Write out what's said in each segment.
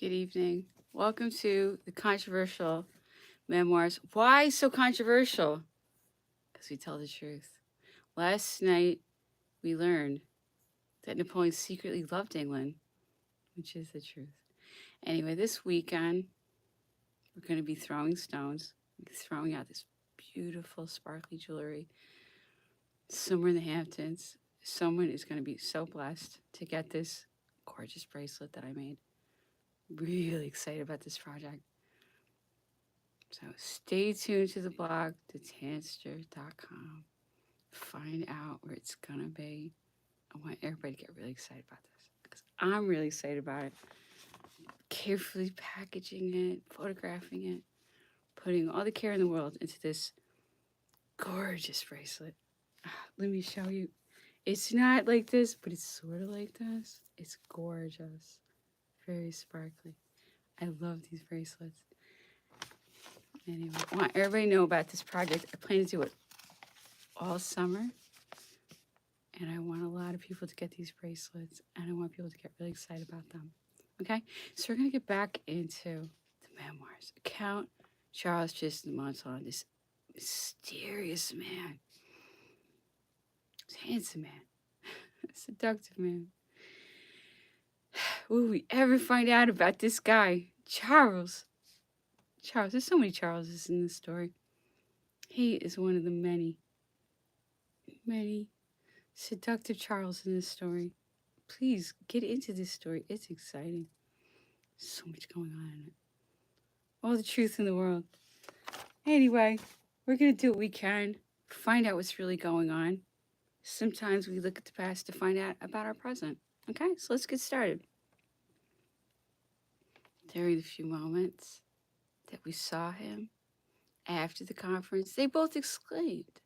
Good evening. Welcome to the controversial memoirs. Why so controversial? Because we tell the truth. Last night, we learned that Napoleon secretly loved England, which is the truth. Anyway, this weekend, we're going to be throwing stones, throwing out this beautiful, sparkly jewelry somewhere in the Hamptons. Someone is going to be so blessed to get this gorgeous bracelet that I made. Really excited about this project. So stay tuned to the blog, thetanster.com. Find out where it's going to be. I want everybody to get really excited about this because I'm really excited about it. Carefully packaging it, photographing it, putting all the care in the world into this gorgeous bracelet. Let me show you. It's not like this, but it's sort of like this. It's gorgeous. Very sparkly. I love these bracelets. Anyway, I want everybody to know about this project. I plan to do it all summer. And I want a lot of people to get these bracelets. And I want people to get really excited about them. Okay? So we're going to get back into the memoirs. Count Charles Tristan Montagne, this mysterious man. This handsome man. Seductive man. Will we ever find out about this guy? Charles. There's so many Charleses in this story. He is one of the many seductive Charles in this story. Please get into this story. It's exciting. So much going on in it. All the truth in the world. Anyway, we're going to do what we can. Find out what's really going on. Sometimes we look at the past to find out about our present. Okay, so let's get started. During the few moments that we saw him after the conference, they both exclaimed,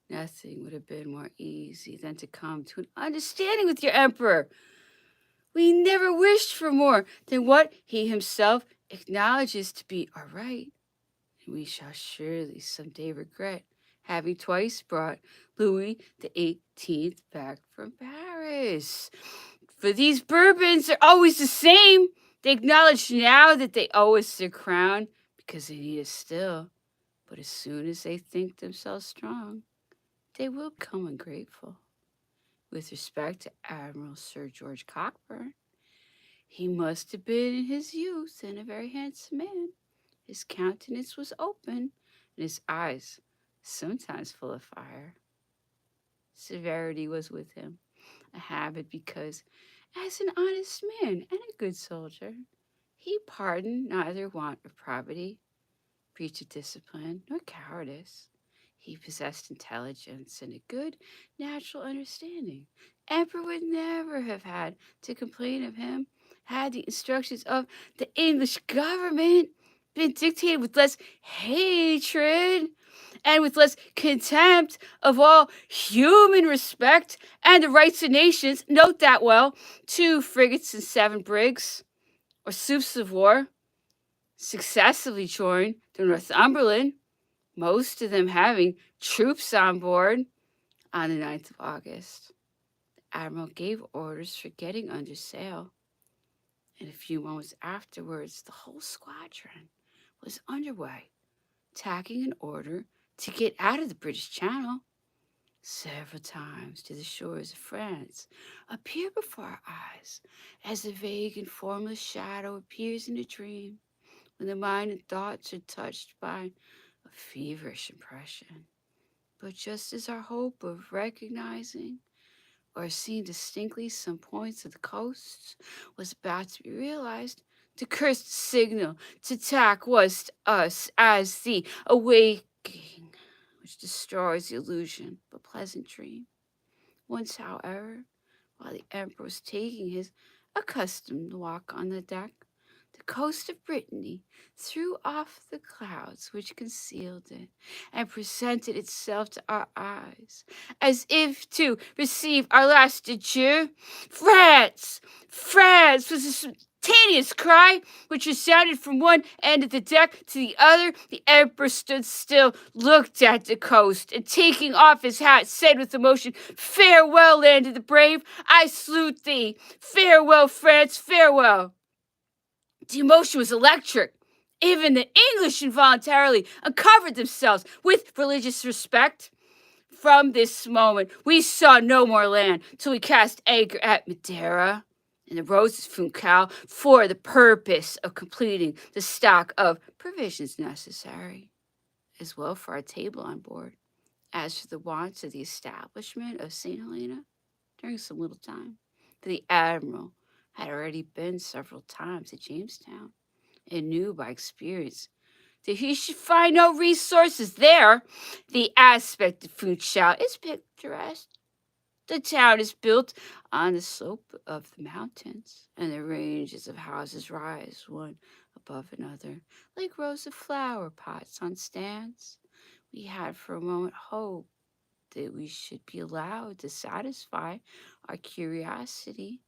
"Nothing would have been more easy than to come to an understanding with your emperor. We never wished for more than what he himself acknowledges to be our right, and we shall surely someday regret having twice brought Louis the 18th back from Paris. For these Bourbons are always the same. They acknowledge now that they owe us their crown because they need us still. But as soon as they think themselves strong, they will become ungrateful. With respect to Admiral Sir George Cockburn, he must have been in his youth and a very handsome man. His countenance was open, and his eyes sometimes full of fire. Severity was with him, a habit because, as an honest man and a good soldier, he pardoned neither want of probity, breach of discipline, nor cowardice. He possessed intelligence and a good natural understanding. Emperor would never have had to complain of him had the instructions of the English government been dictated with less hatred and with less contempt of all human respect and the rights of nations. Note that well. 2 frigates and 7 brigs, or sloops of war, successively joined the Northumberland, most of them having troops on board. On the 9th of August, the admiral gave orders for getting under sail. And a few moments afterwards, the whole squadron was underway, tacking in order to get out of the British Channel. Several times did the shores of France appear before our eyes as a vague and formless shadow appears in a dream when the mind and thoughts are touched by a feverish impression. But just as our hope of recognizing or seeing distinctly some points of the coast was about to be realized, the cursed signal to attack was to us as the awakening which destroys the illusion of a pleasant dream. Once, however, while the emperor was taking his accustomed walk on the deck, the coast of Brittany threw off the clouds which concealed it and presented itself to our eyes as if to receive our last adieu. France! France! Was a simultaneous cry which resounded from one end of the deck to the other. The emperor stood still, looked at the coast, and taking off his hat, said with emotion, "Farewell, land of the brave! I salute thee! Farewell, France! Farewell!" The emotion was electric. Even the English involuntarily uncovered themselves with religious respect. From this moment, we saw no more land till we cast anchor at Madeira and the Roses Funchal for the purpose of completing the stock of provisions necessary, as well for our table on board, as for the wants of the establishment of St. Helena during some little time. For the admiral had already been several times at Jamestown and knew by experience that he should find no resources there. The aspect of Funchal is picturesque. The town is built on the slope of the mountains, and the ranges of houses rise one above another, like rows of flower pots on stands. We had for a moment hoped that we should be allowed to satisfy our curiosity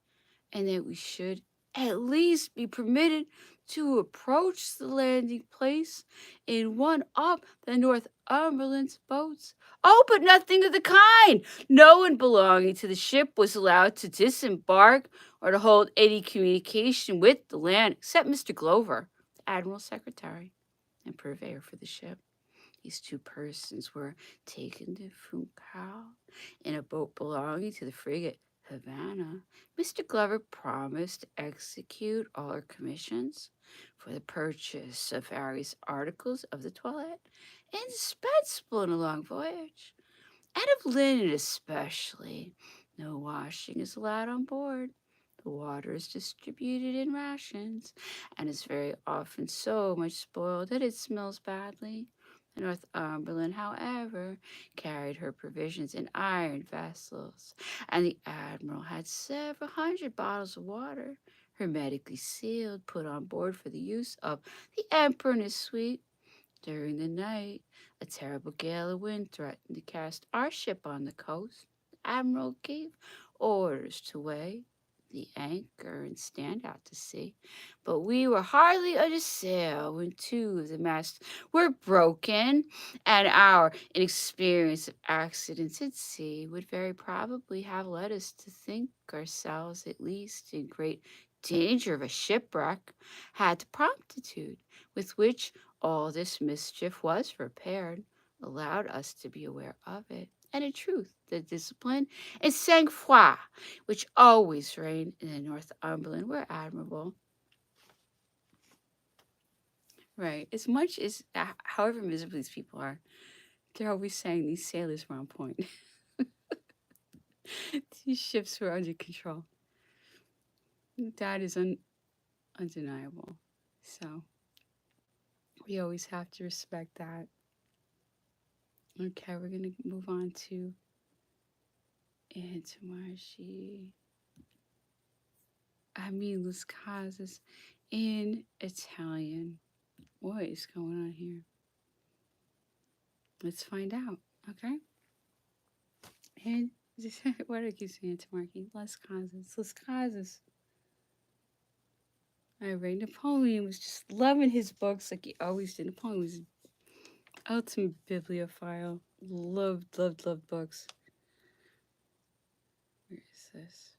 and that we should at least be permitted to approach the landing place in one of the Northumberland's boats. Oh, but nothing of the kind. No one belonging to the ship was allowed to disembark or to hold any communication with the land except Mr. Glover, the Admiral's secretary and purveyor for the ship. These two persons were taken to Funchal in a boat belonging to the frigate Havana. Mr. Glover promised to execute all our commissions for the purchase of various articles of the toilet indispensable in a long voyage, and of linen especially. No washing is allowed on board. The water is distributed in rations, and is very often so much spoiled that it smells badly. The Northumberland, however, carried her provisions in iron vessels, and the admiral had several hundred bottles of water, hermetically sealed, put on board for the use of the emperor and his suite. During the night, a terrible gale of wind threatened to cast our ship on the coast. The admiral gave orders to weigh the anchor and stand out to sea, but we were hardly under sail when two of the masts were broken, and our inexperience of accidents at sea would very probably have led us to think ourselves at least in great danger of a shipwreck, had the promptitude with which all this mischief was repaired allowed us to be aware of it. And in truth, the discipline and sang-froid which always reigned in the Northumberland were admirable. Right. As much as, however miserable these people are, they're always saying these sailors were on point. These ships were under control. That is undeniable. So we always have to respect that. Okay, we're going to move on to Antomarchi. I mean, Las Casas in Italian. What is going on here? Let's find out, okay? And what do I keep saying to Marky? Las Casas, Las Casas. All right, Napoleon was just loving his books like he always did. Napoleon was an ultimate bibliophile. Loved books. Where is this?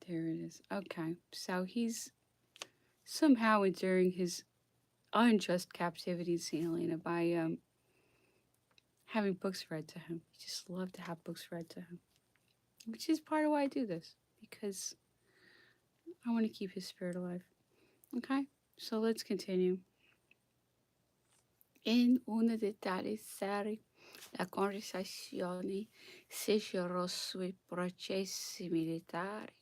There it is. Okay, so he's somehow enduring his unjust captivity in St. Helena by having books read to him. He just loved to have books read to him, which is part of why I do this, because I want to keep his spirit alive. Okay, so let's continue. In una di tali sere, la conversazione si girò sui processi militari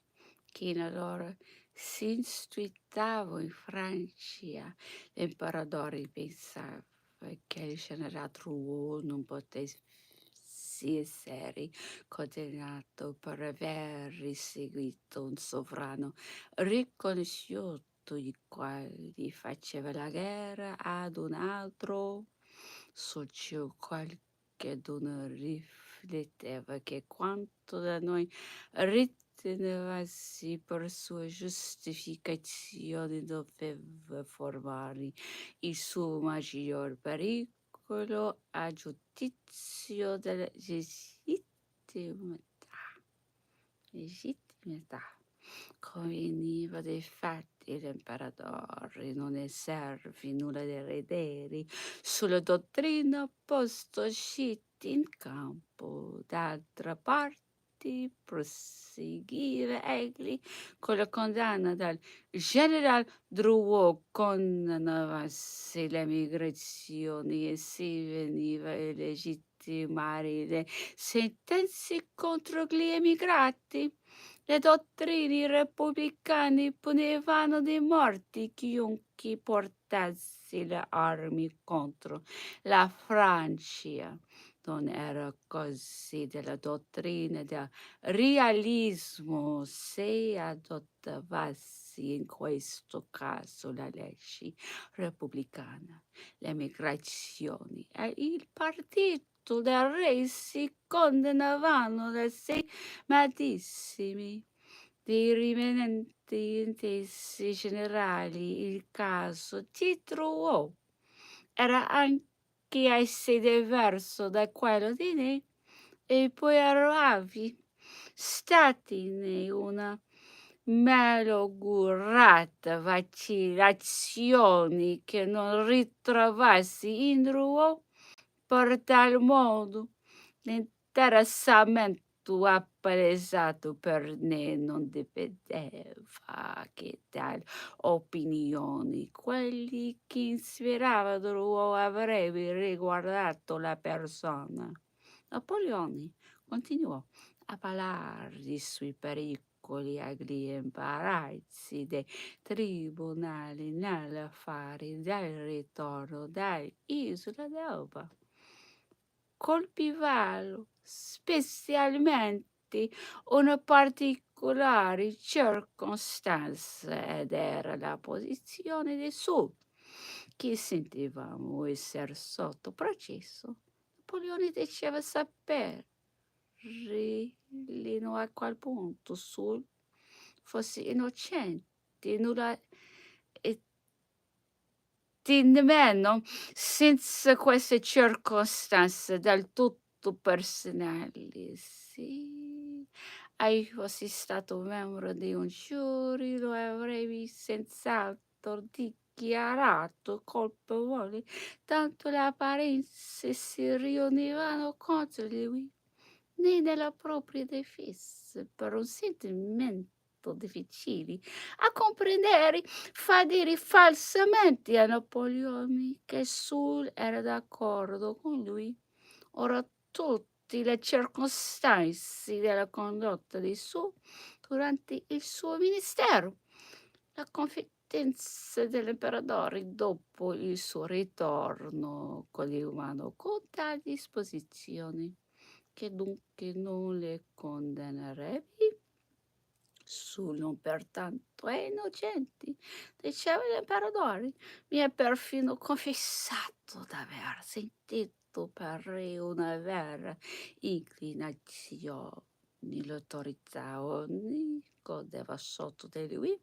che in allora si istruitava in Francia. L'imperatore pensava che il generale Drouot non potesse essere condannato per aver seguito un sovrano riconosciuto il quale faceva la guerra ad un altro, su qualcheduno rifletteva che quanto da noi ritenevasi per sua giustificazione doveva formare il suo maggior pericolo a giudizio della legittimità. Conveniva dei fatti l'imperatore non ne servi nulla da vedere sulla dottrina posto usciti in campo. D'altra parte, proseguiva egli con la condanna del general Drouot condannavasi le migrazioni e si veniva a legittimare le sentenze contro gli emigrati. Le dottrine repubblicane punivano di morte chiunque portasse le armi contro la Francia. Non era così della dottrina del realismo se adottavasi in questo caso la legge repubblicana. Le migrazioni e il partito del re si condannavano da sé medesimi. Dei rimanenti intesi generali il caso di Drouot era anche essi diverso da quello di me e poi arrivavi stati in una malaugurata vacillazione che non ritrovassi in Drouot per tal modo l'interessamento appalesato per me non dipendeva che dalle opinioni. Quelli che ispiravano o avrebbe riguardato la persona. Napoleone continuò a parlare dei suoi pericoli agli imbarazzi dei tribunali nell'affare del ritorno dall'isola d'Elba. Colpivano specialmente una particolare circostanza ed era la posizione del Sud, che sentivamo essere sotto processo. Napoleone diceva sapere fino a qual punto Sul fosse innocente, nulla e di nemmeno senza queste circostanze del tutto personali. Se fossi stato membro di un giury, lo avrei senz'altro dichiarato colpevole, tanto le apparenze si riunivano contro di lui né nella propria difesa per un sentimento difficile a comprendere, fa dire falsamente a Napoleone che Sul era d'accordo con lui. Ora tutte le circostanze della condotta di Sul durante il suo ministero, la confidenza dell'imperatore dopo il suo ritorno colivano con tali disposizioni che dunque non le condannerebbe? Sono pertanto innocenti, diceva l'imperatore. Mi ha perfino confessato d'aver sentito per re una vera inclinazione. L'autorità ogni godeva sotto di lui,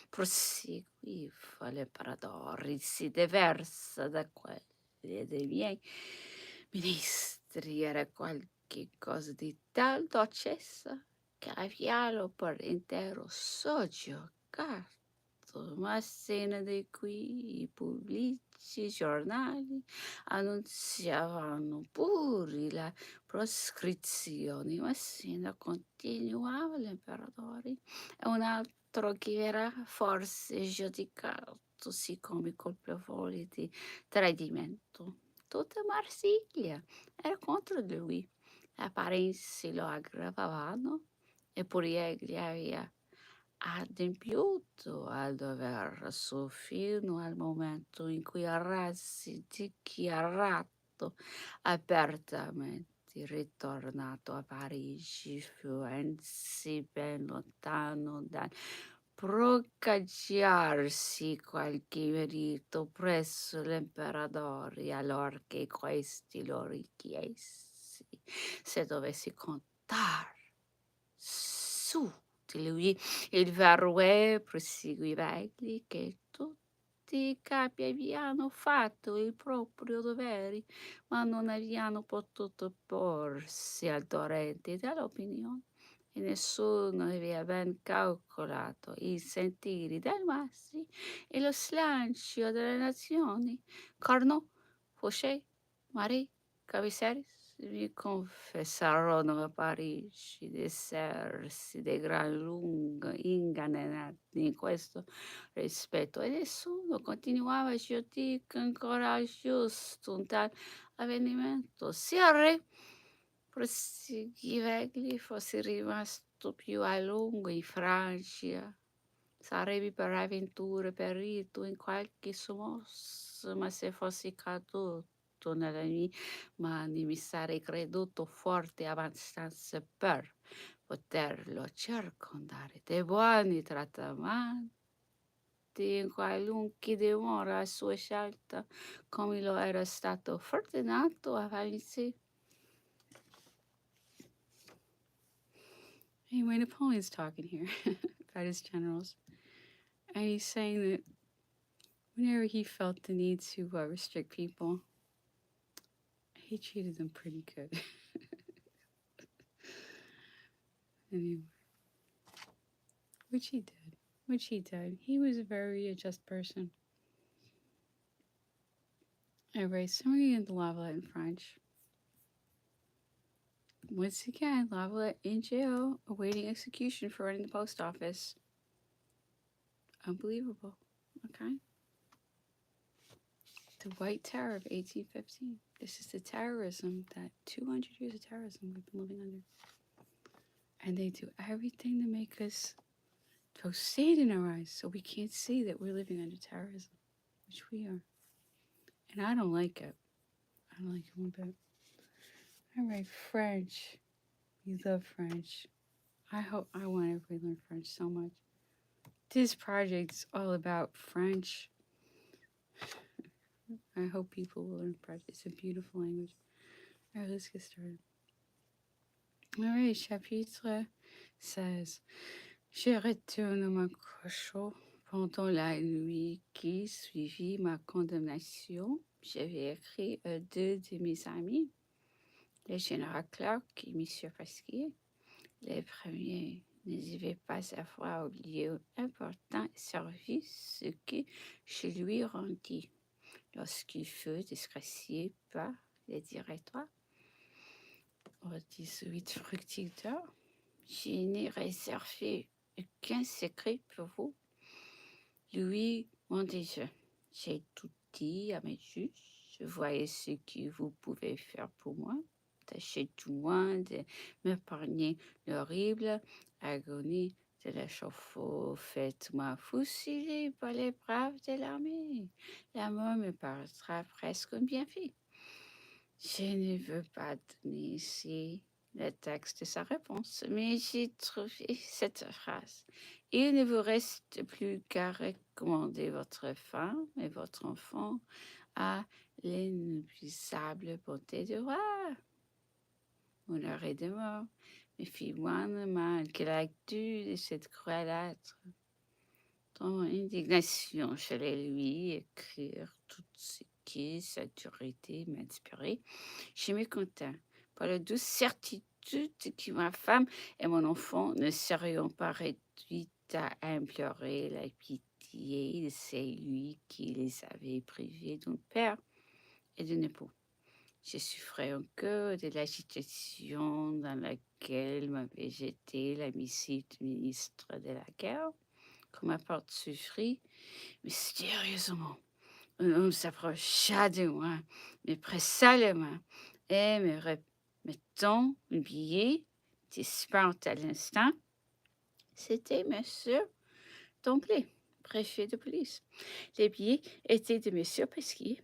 proseguiva l'imperatore, si diversa da quelle dei miei ministri, era qualche cosa di tal dolcezza che avvialo per intero soggiogato, ma scena di cui i pubblici giornali annunziavano pure la proscrizione, ma Massena continuava l'imperatore e un altro che era forse giudicato siccome colpevole di tradimento. Tutta Marsiglia era contro di lui. Le apparenze lo aggravavano, eppure egli aveva adempiuto al dovere suo fino al momento in cui arrasi dichiarato apertamente ritornato a Parigi, Firenze, ben lontano dal procacciarsi qualche merito presso l'imperatore allora che questi lo richiesi, se dovessi contare su di lui. Il vero è, proseguiva egli, che tutti i capi abbiano fatto il proprio dovere, ma non abbiano potuto porsi al torrente dell'opinione e nessuno aveva ben calcolato i sentieri del masi e lo slancio delle nazioni. Carnot, Fauché, Marie, Caviceris mi confessarono a Parigi di essersi di gran lunga ingannati in questo rispetto e nessuno continuava a giudicare che ancora giusto un tal avvenimento. Sia il re proseguiva egli fosse rimasto più a lungo in Francia. Sarebbe per avventura perito in qualche sommossa, ma se fossi caduto nelle mie mani mi sarei creduto forte abbastanza per poterlo circondare dei buoni trattamenti in qualunque dimora a sua scelta, come lo era stato ordinato avanti. Anyway, Napoleon's talking here about his generals, and he's saying that whenever he felt the need to restrict people, he treated them pretty good. Anyway, which he did. Which he did. He was a very just person. Anyway, so we're going to Lavalette in French. Once again, Lavalette in jail, awaiting execution for running the post office. Unbelievable. Okay. The White Terror of 1815. This is the terrorism that 200 years of terrorism we've been living under. And they do everything to make us throw sand in our eyes so we can't see that we're living under terrorism, which we are. And I don't like it. I don't like it one bit. All right, French. We love French. I want everybody to learn French so much. This project's all about French. I hope people will learn French. It's a beautiful language. All right, let's get started. All right, chapitre 16. Je retourne à mon cochon. Pendant la nuit qui suivit ma condamnation, j'avais écrit à deux de mes amis, le général Clark et M. Pasquier. Le premier ne devait pas avoir oublié un important service que je lui rendis lorsqu'il fut disgracié par le directoire. Au 18 fructiteur, je n'ai réservé aucun secret pour vous. Lui m'ont déjà, j'ai tout dit à mes juges. Je voyais ce que vous pouvez faire pour moi. Tâchez tout moins de m'épargner l'horrible agonie de l'échafaud. Faites-moi fusiller par les braves de l'armée. La mort me paraîtra presque un bienfait. Je ne veux pas donner ici le texte de sa réponse, mais j'ai trouvé cette phrase. Il ne vous reste plus qu'à recommander votre femme et votre enfant à l'inépuisable bonté du roi. Mon arrêt de mort me fit moindrement que l'actu de cette cruelle être. Dans mon indignation, j'allais lui écrire tout ce que sa dureté m'inspirait. Je me contins par la douce certitude que ma femme et mon enfant ne serions pas réduits à implorer la pitié de celui qui les avait privés d'un père et d'un époux. Je souffrais encore de l'agitation dans laquelle m'avait jeté la missive du ministre de la guerre. Comme ma porte s'ouvrit, mystérieusement, un homme s'approcha de moi, me pressa la main et me remettant le billet, disparut à l'instant. C'était monsieur D'Anglais, préfet de police. Les billets étaient de monsieur Pesquier.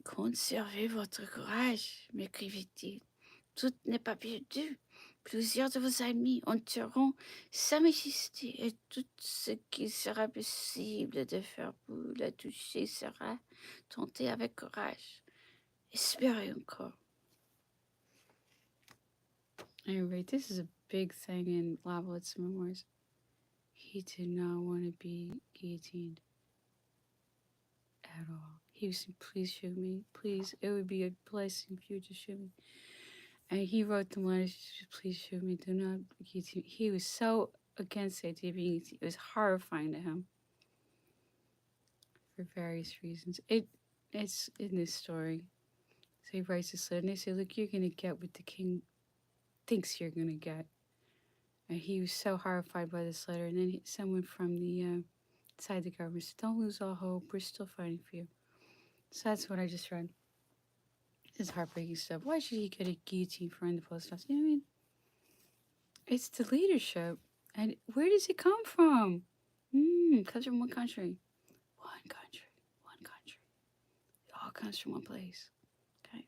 Conservez votre courage, m'écrivit-il. Tout n'est pas perdu. Plusieurs de vos amis enterront Sa Majesté et tout ce qu'il sera possible de faire pour la toucher sera tenté avec courage. Espérez encore. Anyway, this is a big thing in Lavallette's memoirs. He did not want to be guillotined at all. He was saying, please shoot me. Please, it would be a blessing if you would just shoot me. And he wrote them letters, please shoot me, do not guillotine. He was so against the idea of being guillotined. It was horrifying to him for various reasons. It's in this story. So he writes this letter, and they say, look, you're going to get what the king thinks you're going to get. And he was so horrified by this letter. And then someone from the side the government said, don't lose all hope. We're still fighting for you. So that's what I just read. It's heartbreaking stuff. Why should he get a guillotine for in the post office? You know what I mean? It's the leadership. And where does it come from? It comes from one country. One country. One country. It all comes from one place. Okay?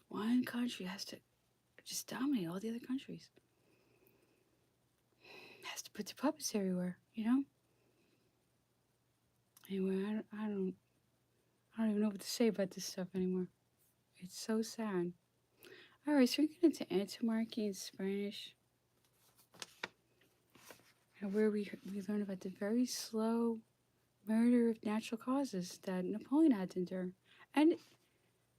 One country has to just dominate all the other countries. Has to put the puppets everywhere, you know? Anyway, I don't even know what to say about this stuff anymore. It's so sad. All right, so we're getting into antimarchy in Spanish, and where we learn about the very slow murder of natural causes that Napoleon had to endure. And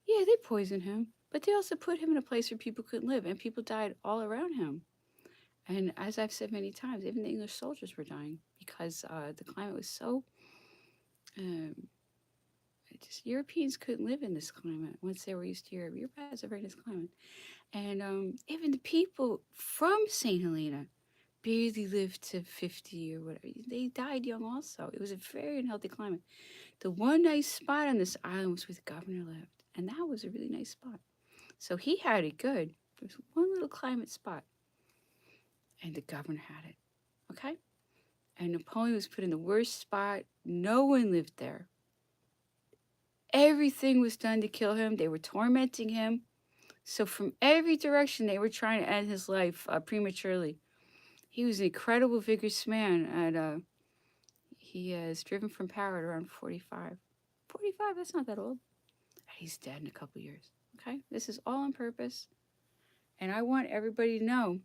yeah, they poisoned him, but they also put him in a place where people couldn't live, and people died all around him. And as I've said many times, even the English soldiers were dying because the climate was so. Just Europeans couldn't live in this climate once they were used to Europe. Europe has a very nice climate. And even the people from St. Helena barely lived to 50 or whatever. They died young also. It was a very unhealthy climate. The one nice spot on this island was where the governor lived. And that was a really nice spot. So he had it good. There was one little climate spot. And the governor had it. Okay? And Napoleon was put in the worst spot. No one lived there. Everything was done to kill him. They were tormenting him. So from every direction, they were trying to end his life prematurely. He was an incredible, vigorous man. And he is driven from power at around 45. 45, that's not that old. He's dead in a couple years. Okay? This is all on purpose. And I want everybody to know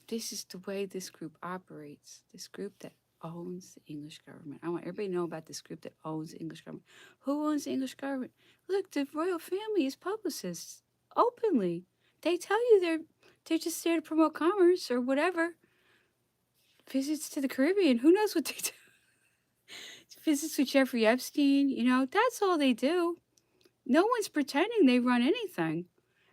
this is the way this group operates. This group that owns the English government. I want everybody to know about this group that owns the English government. Who owns the English government? Look, the royal family is publicists openly. They tell you they're just there to promote commerce or whatever. Visits to the Caribbean. Who knows what they do? Visits with Jeffrey Epstein. You know, that's all they do. No one's pretending they run anything.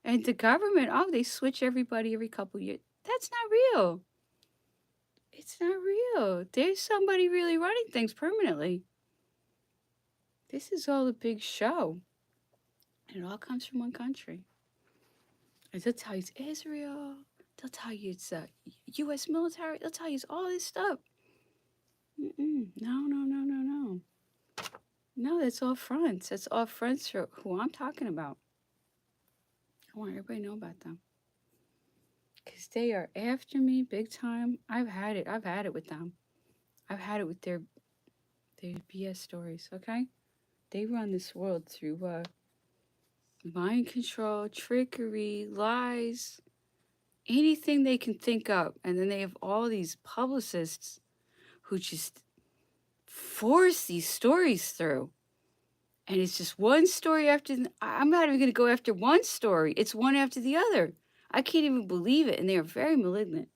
And the government, oh, they switch everybody every couple years. That's not real. It's not real. There's somebody really running things permanently. This is all a big show. And it all comes from one country. And they'll tell you it's Israel. They'll tell you it's U.S. military. They'll tell you it's all this stuff. No. No, that's all fronts. That's all fronts for who I'm talking about. I want everybody to know about them. Because they are after me big time. I've had it. I've had it with them. I've had it with their BS stories, okay? They run this world through mind control, trickery, lies, anything they can think of. And then they have all these publicists who just force these stories through. And it's just one story after I'm not even going to go after one story. It's one after the other. I can't even believe it. And they are very malignant.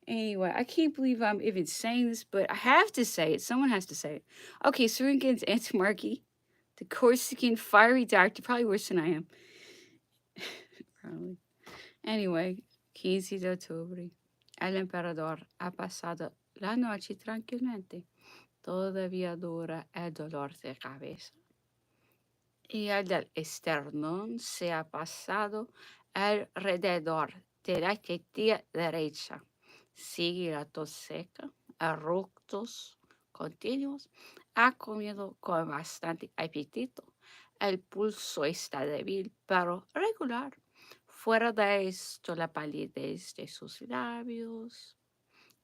Anyway, I can't believe I'm even saying this, but I have to say it. Someone has to say it. Okay, so we're going to get into Antimarchy, the Corsican fiery doctor, probably worse than I am. Probably. Anyway, 15 de octubre. El emperador ha pasado la noche tranquilamente. Todavía dura el dolor de cabeza. Y el del esternón se ha pasado alrededor de la tetilla derecha. Sigue la tos seca, eructos continuos. Ha comido con bastante apetito. El pulso está débil, pero regular. Fuera de esto, la palidez de sus labios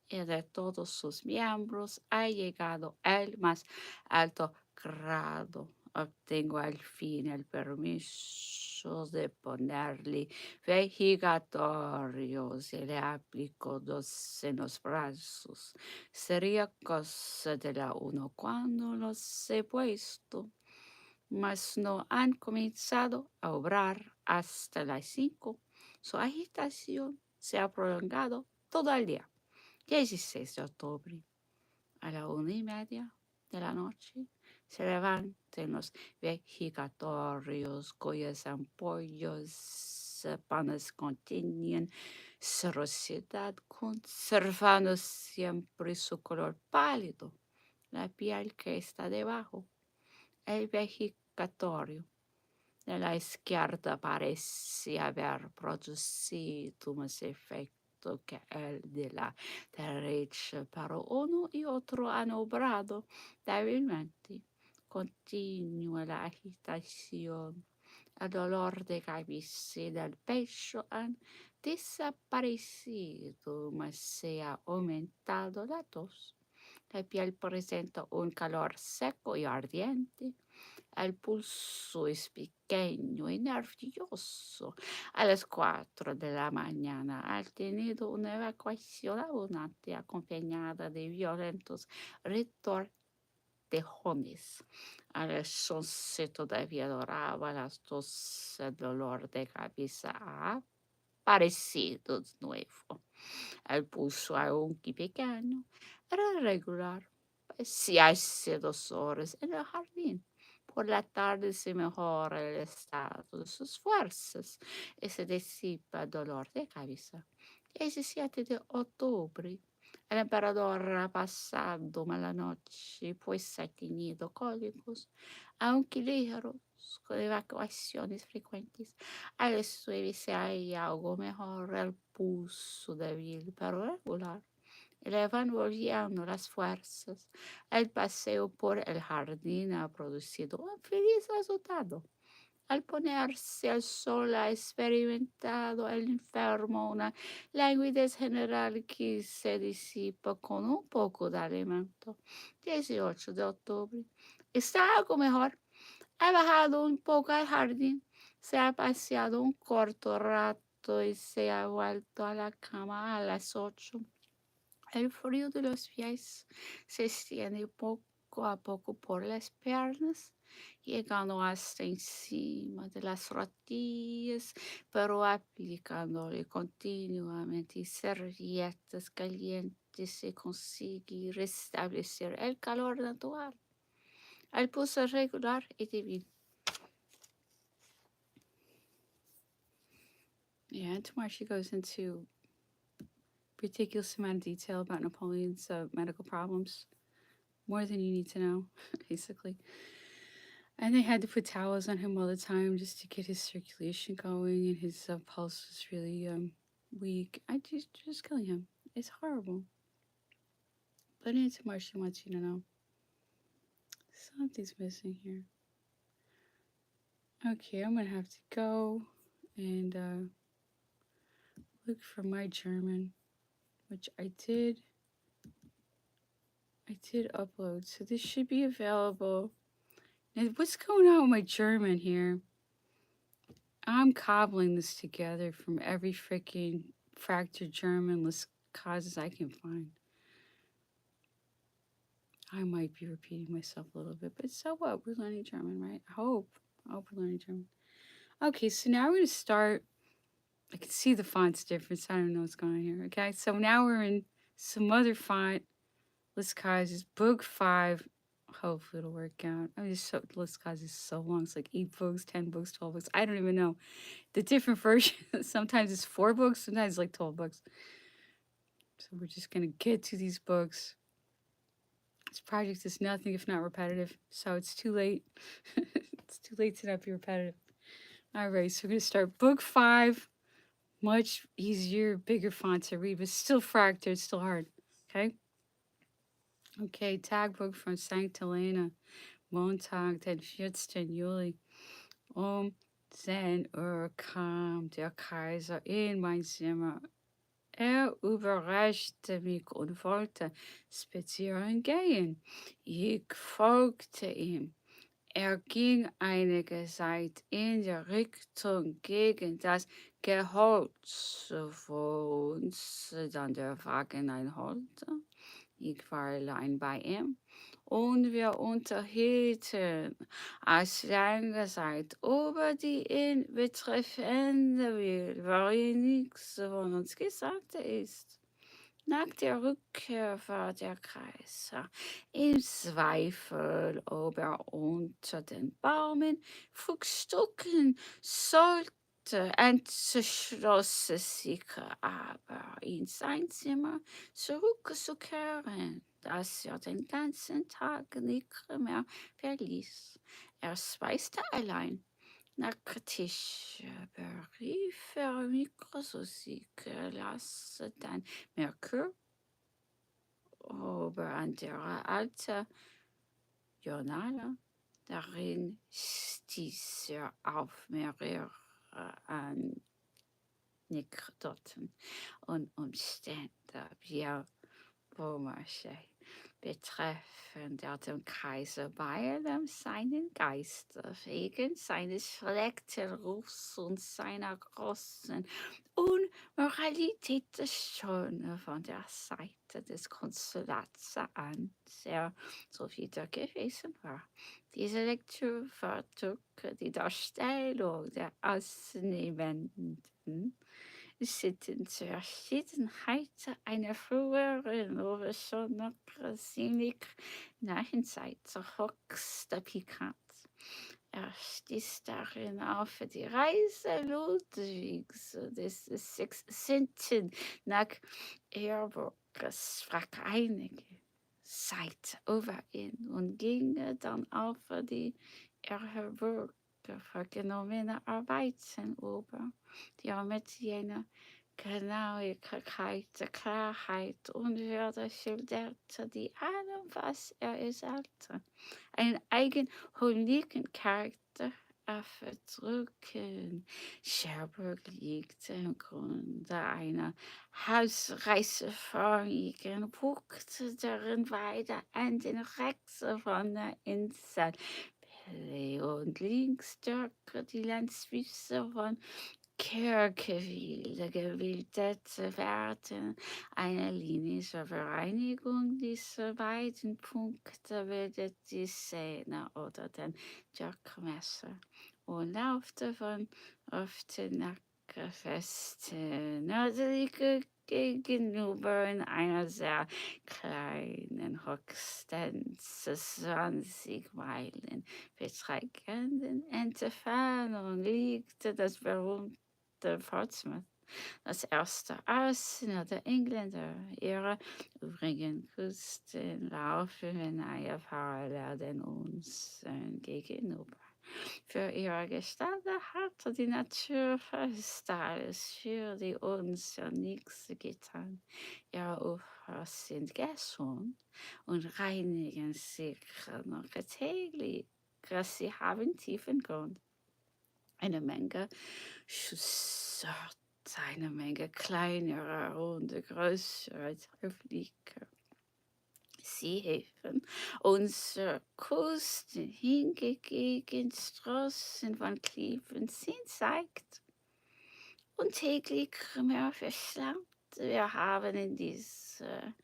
y de todos sus miembros ha llegado al más alto grado. Obtengo al fin el permiso de ponerle vejigatorio. Se le aplicó 2 en los brazos. Sería cosa de la uno cuando los he puesto. mas no han comenzado a obrar hasta las 5. Su agitación se ha prolongado todo el día. 16 de octubre, a la 1:30 de la noche, se levantan los vegetarios cuyas ampollas panes contienen serosidad, conservando siempre su color pálido, la piel que está debajo. El vejicatorio de la izquierda parece haber producido más efecto que el de la derecha, pero uno y otro han obrado débilmente. Continúa la agitación. El dolor de cabeza y del pecho han desaparecido, mas se ha aumentado la tos. La piel presenta un calor seco y ardiente. El pulso es pequeño y nervioso. A las 4 de la mañana ha tenido una evacuación abundante acompañada de violentos retortejones. A las 11 todavía doraba, a las 12 el dolor de cabeza ha aparecido de nuevo. El pulso aunque pequeño era regular. Si hace 2 horas en el jardín. Por la tarde se mejora el estado de sus fuerzas y se disipa el dolor de cabeza. 17 de octubre. El emperador ha pasado mala noche, pues ha tenido cólicos, aunque ligeros, con evacuaciones frecuentes. A las 9 se halla algo mejor, el pulso débil pero regular. Le van volviendo las fuerzas. El paseo por el jardín ha producido un feliz resultado. Al ponerse el sol ha experimentado el enfermo una languidez general que se disipa con un poco de alimento. 18 de octubre. Está algo mejor. Ha bajado un poco al jardín. Se ha paseado un corto rato y se ha vuelto a la cama a las 8. El frío de los pies se extiende poco a poco por las piernas, llegando hasta encima de las rodillas, pero aplicándole continuamente servietas calientes se consigue restablecer el calor natural. El pulso regular y débil. Yeah, and tomorrow she goes into ridiculous amount of detail about Napoleon's medical problems. More than you need to know, basically. And they had to put towels on him all the time just to get his circulation going, and his pulse was really weak. I just killing him. It's horrible. But into Marcy wants you to know something's missing here. Okay, I'm gonna have to go and look for my German, which I did. I did upload, so this should be available. Now, what's going on with my German here? I'm cobbling this together from every freaking fractured German list causes I can find. I might be repeating myself a little bit, but so what? We're learning German, right? I hope we're learning German. Okay, so now we're going to start. I can see the font's difference. I don't know what's going on here. Okay, so now we're in some other font. List causes book 5. Hopefully it'll work out. I mean, so list causes so long. It's like 8 books, 10 books, 12 books. I don't even know. The different versions. Sometimes it's 4 books, sometimes it's like 12 books. So we're just going to get to these books. This project is nothing if not repetitive, so it's too late. It's too late to not be repetitive. All right, so we're going to start book 5. Much easier, bigger font to read, but still fractured, still hard. Okay? Okay, Tagebuch von St. Helena, Montag, den 14. Juli. 10 Uhr kam der Kaiser in mein Zimmer. Überraschte mich und wollte spazieren gehen. Ich folgte ihm. Ging einige Zeit in der Richtung gegen das Geholz, wo uns dann der Wagen einholte. Ich war allein bei ihm und wir unterhielten als lange Zeit über die ihn betreffende Welt, worin nichts von uns gesagt ist. Nach der Rückkehr war der Kaiser im Zweifel, ob er unter den Baumen frühstücken sollte. Entschloss es sich aber, in sein Zimmer zurückzukehren, das er den ganzen Tag nicht mehr verließ. Er speiste allein. Nach Tisch berief er Mikrosmusik, las dann Merkur über andere alte Journale. Darin stieß er auf mehrere Anekdoten und Umstände, wie er Beaumarchais betreffend der dem Kaiser Bayern seinen Geist wegen seines schlechten Rufs und seiner großen Unmoralität schon von der Seite des Konsulats an sehr zuwider gewesen war. Diese Lektüre vertrug die Darstellung der ausnehmenden Verschiedenheit einer früheren oder schon noch ziemlich nahen Zeit höchst pikant. Er stieß darin auf die Reise Ludwigs des 16. nach Erburgs, sprach einige Zeit über ihn und ging dann auf die Erburg vorgenommene Arbeiten über, die er mit jener Genauigkeit, Klarheit und Würde schilderte, die allem, was er sagte, einen eigenholigen Charakter verdrücken. Cherbourg liegt im Grunde einer hausreiseförmigen Bucht, deren beide Enden rechts von der Insel und links die Landspitze von Kirkeville gebildet werden. Eine linische Vereinigung dieser beiden Punkte bildet die Szene oder den Jerkmesser und laufte von oft nach nördliche gegenüber in einer sehr kleinen, höchstens 20 Meilen beträgenden Entfernung liegt das berühmte Portsmouth, das erste Außen der Engländer. Ihre übrigen Küsten laufen in einer Parallel den uns gegenüber. Für ihre Gestalt hat die Natur fast alles für die uns nichts getan. Ihre Ufer sind gesund und reinigen sich noch täglich. Sie haben tiefen Grund. Eine Menge Schussort, eine Menge kleinerer und größerer Fliegen. Sie helfen unsere Küsten hingegen Straßen von Klippen sind zeigt und täglich mehr verschlammt. Wir haben in dieser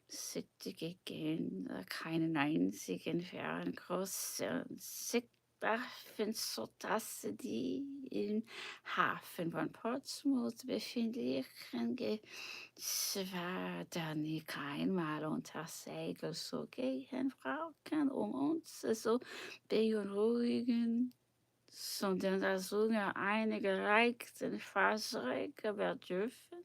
City gegeben keinen einzigen fernen großen Seehafen, sodass die im Hafen von Portsmouth befindlichen Geschwader nicht einmal unter Segel zu gehen brauchen, um uns zu beunruhigen, sondern dass nur einige reichen Fahrzeuge bedürfen,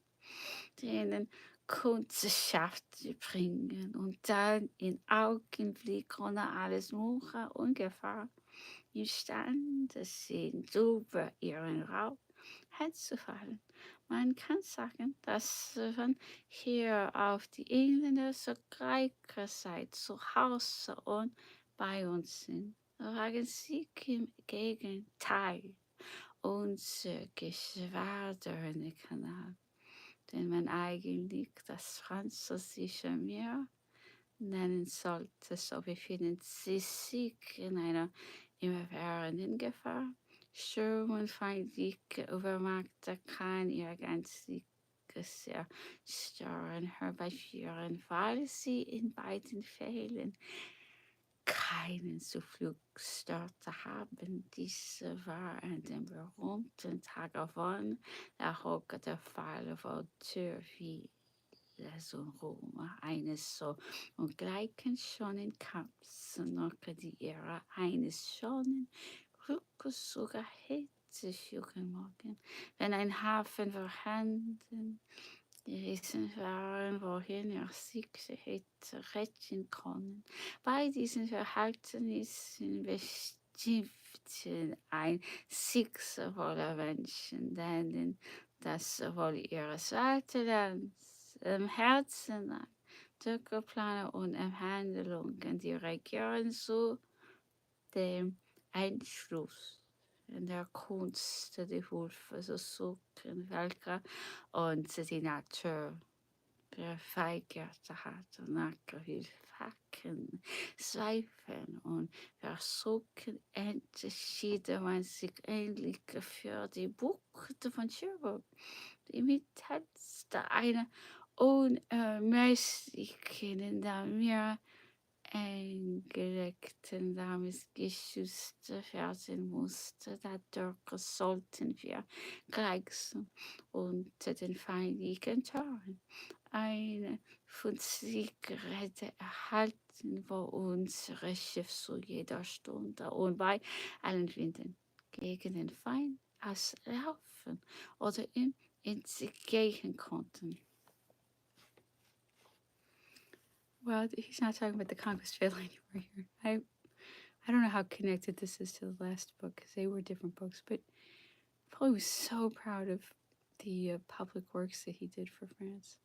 denen Kundschaft bringen und dann in Augenblick ohne alles Muche und Gefahr imstande sind, über ihren Raub herzufallen. Man kann sagen, dass von hier auf die Engländer so gleichzeitig zu Hause und bei uns sind. Wagen sie im Gegenteil unser geschwaderne Kanal, den man eigentlich das französische Meer nennen sollte, so befinden sie sich in einer immerwährenden Gefahr. Sturm und feindliche Übermacht kann ihr ganzes zerstören, herbeiführen, weil sie in beiden Fällen keinen Zufluchtsort haben. Diese war an dem berühmten Tag von der Rocke der Fall vor Tür wie so Roma, eines so und gleichen schonen Kampfs, noch die Ära eines schonen Rückes sogar hätte führen morgen, wenn ein Hafen vorhanden gewesen waren, wohin er sich hätte retten können. Bei diesen Verhaltenissen bestimmten ein Schicksal voller Menschen, denen das Wohl ihres Vaterlands im Herzen lag, durch Pläne und Handlungen die Regierung zu dem Einschluss in der Kunst die Hilfe zu suchen, welcher uns die Natur verweigert hat. Und nach Fakten, Zweifeln und Versuchen entschied man sich endlich für die Bucht von Cherbourg, die mittels einer unermesslichen, in der mir eingelegten Namensgeschichte werden musste. Dadurch sollten wir gleichsam unter den feindlichen Toren eine Fundsicherheit erhalten, wo unsere Schiff zu jeder Stunde und bei allen Winden gegen den Feind auslaufen oder ihm entgehen konnten. Well, he's not talking about the conquest fail anymore here. I don't know how connected this is to the last book because they were different books, but Paul was so proud of the public works that he did for France.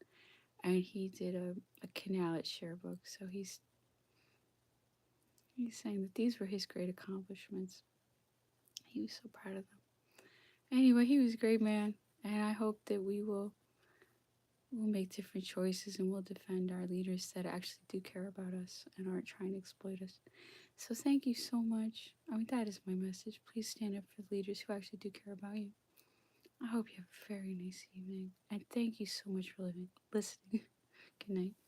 And he did a canal at Cherbourg, so he's saying that these were his great accomplishments. He was so proud of them. Anyway, he was a great man, and I hope that we'll make different choices and we'll defend our leaders that actually do care about us and aren't trying to exploit us. So thank you so much. I mean, that is my message. Please stand up for the leaders who actually do care about you. I hope you have a very nice evening, and thank you so much for listening. Good night.